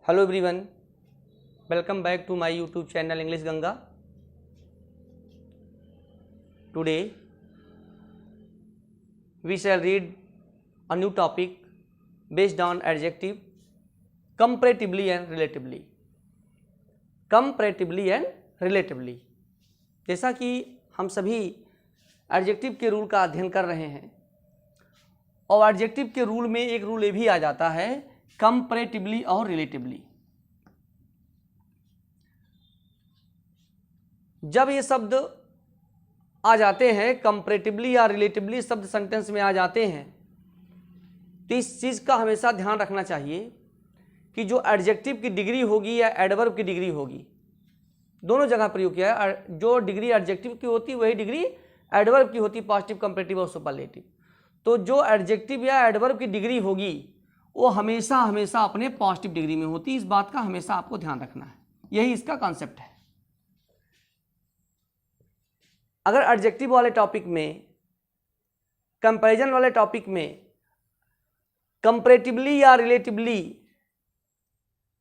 Hello everyone, welcome back to my YouTube channel English Ganga. Today we shall read a new topic based on adjective comparatively and relatively. Comparatively and relatively. जैसा कि हम सभी adjective के rule का अध्ययन कर रहे हैं और एडजेक्टिव के रूल में एक रूल ये भी आ जाता है कंपैरेटिवली और रिलेटिवली। जब ये शब्द आ जाते हैं कंपैरेटिवली या रिलेटिवली शब्द सेंटेंस में आ जाते हैं तो इस चीज का हमेशा ध्यान रखना चाहिए कि जो एडजेक्टिव की डिग्री होगी या एडवर्ब की डिग्री होगी, दोनों जगह प्रयोग किया है। जो डिग्री एडजेक्टिव की होती वही डिग्री एडवर्ब की होती, पॉजिटिव, कंपैरेटिव और सुपरलेटिव। तो जो एडजेक्टिव या एडवर्ब की डिग्री होगी वो हमेशा हमेशा अपने पॉजिटिव डिग्री में होती है। इस बात का हमेशा आपको ध्यान रखना है, यही इसका कॉन्सेप्ट है। अगर एडजेक्टिव वाले टॉपिक में, कंपैरिजन वाले टॉपिक में कंपैरेटिवली या रिलेटिवली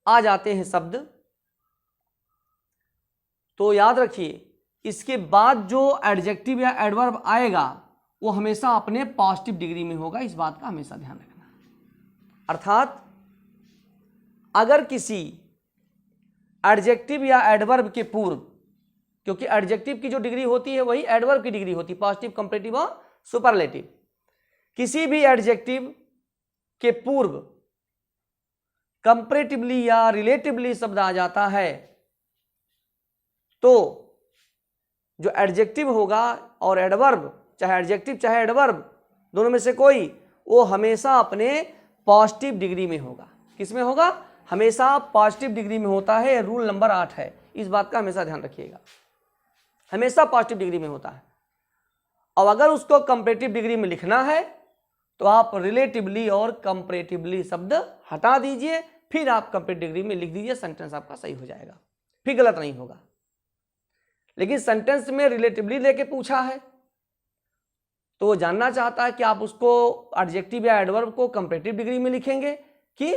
आ जाते हैं शब्द, तो याद रखिए इसके बाद जो एडजेक्टिव या एडवर्ब आएगा वो हमेशा अपने पॉजिटिव डिग्री में होगा। इस बात का हमेशा ध्यान रखना है। अर्थात अगर किसी एडजेक्टिव या एडवर्ब के पूर्व, क्योंकि एडजेक्टिव की जो डिग्री होती है वही एडवर्ब की डिग्री होती है, पॉजिटिव, कंपैरेटिव और सुपरलेटिव। किसी भी एडजेक्टिव के पूर्व कंपैरेटिवली या रिलेटिवली शब्द आ जाता है तो जो एडजेक्टिव होगा और एडवर्ब, चाहे एडजेक्टिव चाहे एडवर्ब दोनों में से कोई, वो हमेशा अपने पॉजिटिव डिग्री में होगा। किस में होगा? हमेशा पॉजिटिव डिग्री में होता है। रूल नंबर 8 है, इस बात का हमेशा ध्यान रखिएगा। हमेशा पॉजिटिव डिग्री में होता है। और अगर उसको कंपैरेटिव डिग्री में लिखना है तो आप रिलेटिवली और कंपैरेटिवली शब्द हटा दीजिए, फिर आप कंपैरेटिव डिग्री में लिख दीजिए, सेंटेंस आपका सही हो जाएगा, फिर गलत नहीं होगा। लेकिन सेंटेंस में रिलेटिवली लेके पूछा है तो वो जानना चाहता है कि आप उसको एडजेक्टिव या एडवर्ब को कंपैरेटिव डिग्री में लिखेंगे कि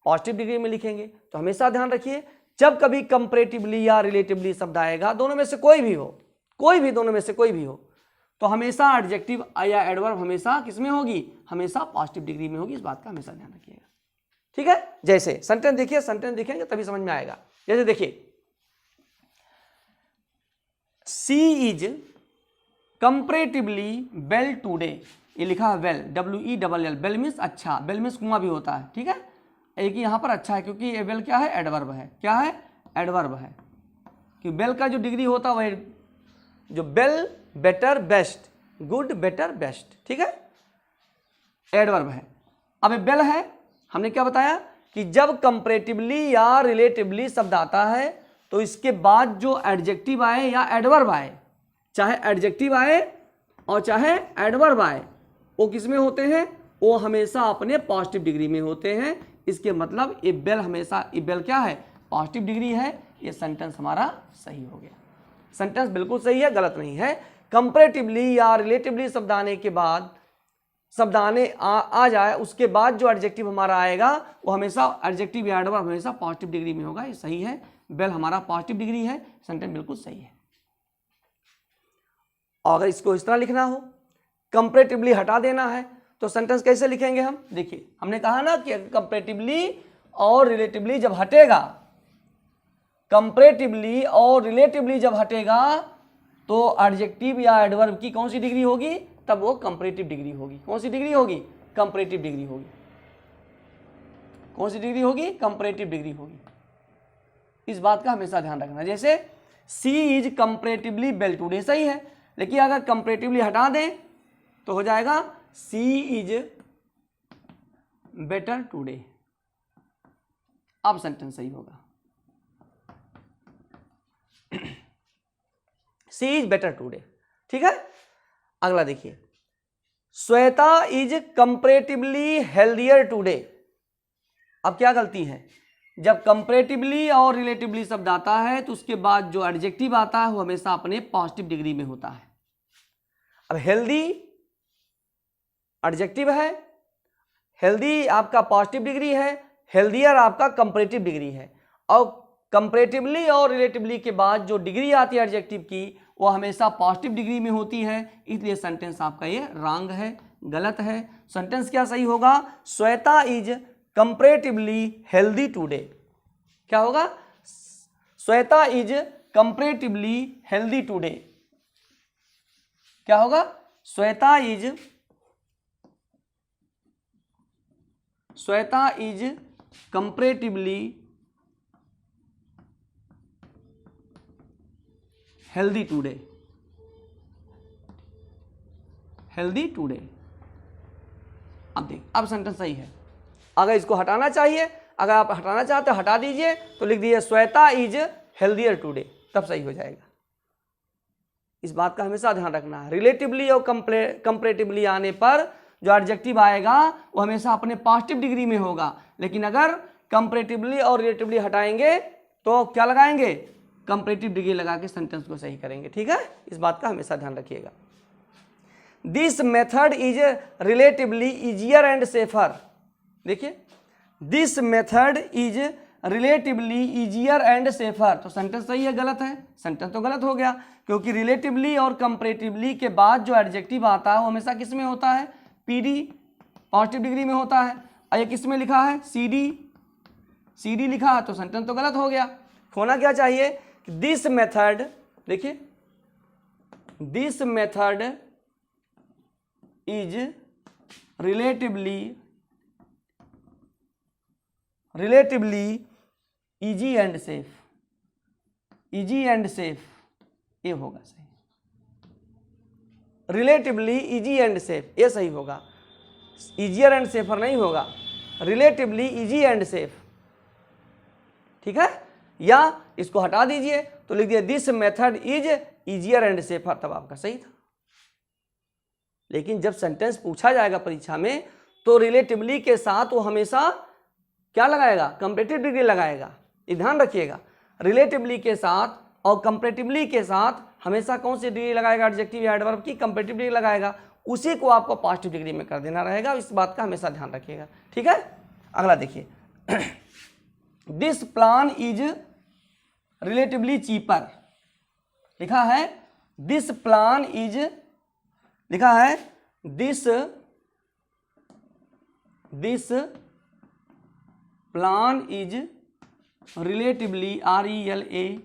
पॉजिटिव डिग्री में लिखेंगे। तो हमेशा ध्यान रखिए जब कभी कंपैरेटिवली या रिलेटिवली शब्द आएगा, दोनों में से कोई भी हो, कोई भी दोनों में से कोई भी हो, तो हमेशा एडजेक्टिव या एडवर्ब हमेशा किसमें होगी? हमेशा पॉजिटिव डिग्री में होगी। इस बात का हमेशा ध्यान रखिएगा, ठीक है। जैसे सेंटेंस देखिए, सेंटेंस देखेंगे तभी समझ में आएगा। जैसे देखिए, सी इज कंपैरेटिवली वेल टुडे, ये लिखा है वेल, WELL। वेल मीन्स अच्छा, वेल मीन्स कुआं भी होता है, ठीक है। एक ही यहाँ पर अच्छा है क्योंकि ये वेल क्या है? एडवर्ब है। क्या है? एडवर्ब है। कि वेल का जो डिग्री होता है वही जो well, better, best, good, better, best, ठीक है, एडवर्ब है। अब ये वेल है, हमने क्या बताया कि जब कंपैरेटिवली या रिलेटिवली शब्द आता है तो इसके बाद जो एडजेक्टिव आए या एडवर्ब आए, चाहे एडजेक्टिव आए और चाहे एडवर्ब आए, वो किस में होते हैं? वो हमेशा अपने पॉजिटिव डिग्री में होते हैं। इसके मतलब ये बेल हमेशा, ये बेल क्या है? पॉजिटिव डिग्री है। ये सेंटेंस हमारा सही हो गया। सेंटेंस बिल्कुल सही है, गलत नहीं है। कंपैरेटिवली या रिलेटिवली शब्द आने के बाद, शब्द आने आ जाए, उसके बाद जो एडजेक्टिव हमारा आएगा वो हमेशा एडजेक्टिव या एडवर्ब हमेशा पॉजिटिव डिग्री में होगा। ये सही है, बेल हमारा पॉजिटिव डिग्री है, सेंटेंस बिल्कुल सही है। और अगर इसको इस तरह लिखना हो, कंपैरेटिवली हटा देना है, तो सेंटेंस कैसे लिखेंगे हम? देखिए, हमने कहा ना कि कंपैरेटिवली और रिलेटिवली जब हटेगा, कंपैरेटिवली और रिलेटिवली जब हटेगा तो एडजेक्टिव या एडवर्ब की कौन सी डिग्री होगी? तब वो कंपैरेटिव डिग्री होगी। कौन सी डिग्री होगी? कंपैरेटिव डिग्री होगी। कौन सी डिग्री होगी? कंपैरेटिव डिग्री होगी। इस बात का हमेशा ध्यान रखना। जैसे सी इज कंपैरेटिवली वेल टुडे, सही है, लेकिन अगर कंपैरेटिवली हटा दें तो हो जाएगा सी इज बेटर टुडे। अब सेंटेंस सही होगा, सी इज बेटर टुडे, ठीक है। अगला देखिए, Shweta is comparatively healthier today. अब क्या गलती है? जब कंपैरेटिवली और रिलेटिवली शब्द आता है तो उसके बाद जो एडजेक्टिव आता है वो हमेशा अपने पॉजिटिव डिग्री में होता है। अब हेल्दी एडजेक्टिव है, हेल्दी आपका पॉजिटिव डिग्री है, हेल्दियर आपका कंपैरेटिव डिग्री है, और कंपैरेटिवली और रिलेटिवली के बाद जो डिग्री आती है एडजेक्टिव की वो हमेशा पॉजिटिव डिग्री में होती है, इसलिए सेंटेंस आपका ये रॉन्ग है, गलत है। सेंटेंस क्या सही होगा? Shweta is comparatively healthy today. क्या होगा? Shweta is comparatively healthy today. क्या होगा? Shweta is comparatively healthy today. Healthy today. अब देख, अब सेंटेंस सही है। अगर इसको हटाना चाहिए, अगर आप हटाना चाहते हो हटा दीजिए, तो लिख दीजिए श्वेता इज हेल्दियर टुडे, तब सही हो जाएगा। इस बात का हमेशा ध्यान रखना है। रिलेटिवली और कंपैरेटिवली आने पर जो एडजेक्टिव आएगा वो हमेशा अपने पॉजिटिव डिग्री में होगा, लेकिन अगर कंपैरेटिवली और रिलेटिवली हटाएंगे तो क्या लगाएंगे? कंपैरेटिव डिग्री लगा के सेंटेंस को सही करेंगे। ठीक है, इस बात का हमेशा ध्यान रखिएगा। This method is relatively easier and safer. देखिए, this method is relatively easier and safer, तो सेंटेंस सही है गलत है? सेंटेंस तो गलत हो गया, क्योंकि रिलेटिवली और कंपैरेटिवली के बाद जो एडजेक्टिव आता है वो हमेशा किस में होता है? पीडी, पॉजिटिव डिग्री में होता है। और ये किस में लिखा है? सीडी लिखा है, तो सेंटेंस तो गलत हो गया। होना क्या चाहिए? दिस मेथड, देखिए, this method is relatively easy and safe. Easy and safe, ये होगा सही। रिलेटिवली इजी एंड सेफ, ये सही होगा। इजियर एंड सेफर नहीं होगा, रिलेटिवली इजी एंड सेफ। ठीक है, या इसको हटा दीजिए तो लिख दिया this method is easier and safer, तब आपका सही था। लेकिन जब सेंटेंस पूछा जाएगा परीक्षा में तो रिलेटिवली के साथ वो हमेशा क्या लगाएगा? कंपैरेटिव डिग्री लगाएगा। ये ध्यान रखिएगा, रिलेटिवली के साथ और कंपैरेटिवली के साथ हमेशा कौन सी डिग्री लगाएगा? एडजेक्टिव या एडवर्ब की कंपैरेटिव डिग्री लगाएगा, उसी को आपको पॉजिटिव डिग्री में कर देना रहेगा। इस बात का हमेशा ध्यान रखिएगा। ठीक है, अगला देखिए, this plan is relatively cheaper. लिखा है दिस प्लान इज, लिखा है this plan is relatively RELATIVEL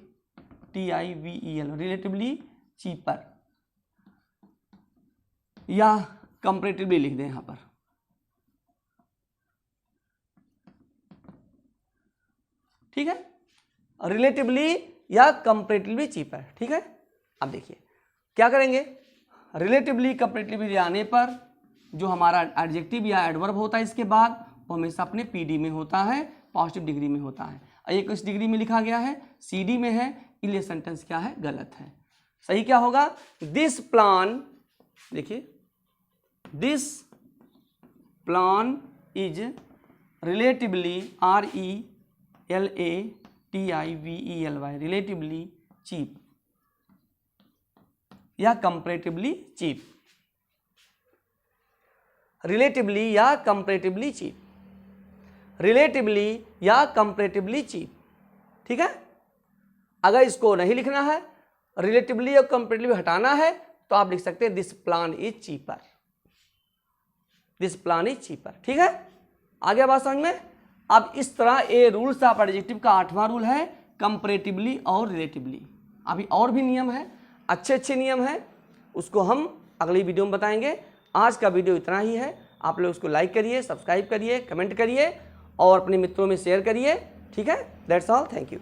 relatively cheaper, या कंपैरेटिवली लिख दें यहां पर। ठीक है, रिलेटिवली या कंपैरेटिवली चीपर। ठीक है, अब देखिए क्या करेंगे? रिलेटिवली कंपैरेटिवली आने पर जो हमारा एडजेक्टिव या एडवर्ब होता है इसके बाद वो हमेशा अपने पीडी में होता है, पॉजिटिव डिग्री में होता है। ये किस डिग्री में लिखा गया है? सीडी में है, इसलिए सेंटेंस क्या है? गलत है। सही क्या होगा? दिस प्लान, देखिए, this plan is relatively RELATIVELY relatively cheap या कंपैरेटिवली चीप। रिलेटिवली या कंपैरेटिवली चीप, रिलेटिवली या कंपैरेटिवली चीप। ठीक है, अगर इसको नहीं लिखना है, रिलेटिवली और कंपैरेटिवली हटाना है, तो आप लिख सकते हैं this plan is cheaper. This plan is cheaper. ठीक है, आगे बात समझ में। अब इस तरह ये रूल्स ऑफ एडजेक्टिव का 8वां रूल है, कंपैरेटिवली और रिलेटिवली। अभी और भी नियम है, अच्छे अच्छे नियम है, उसको हम अगली वीडियो में बताएंगे। आज का वीडियो इतना ही है। आप लोग उसको लाइक करिए, सब्सक्राइब करिए, कमेंट करिए और अपने मित्रों में शेयर करिए। ठीक है, दैट्स ऑल, थैंक यू।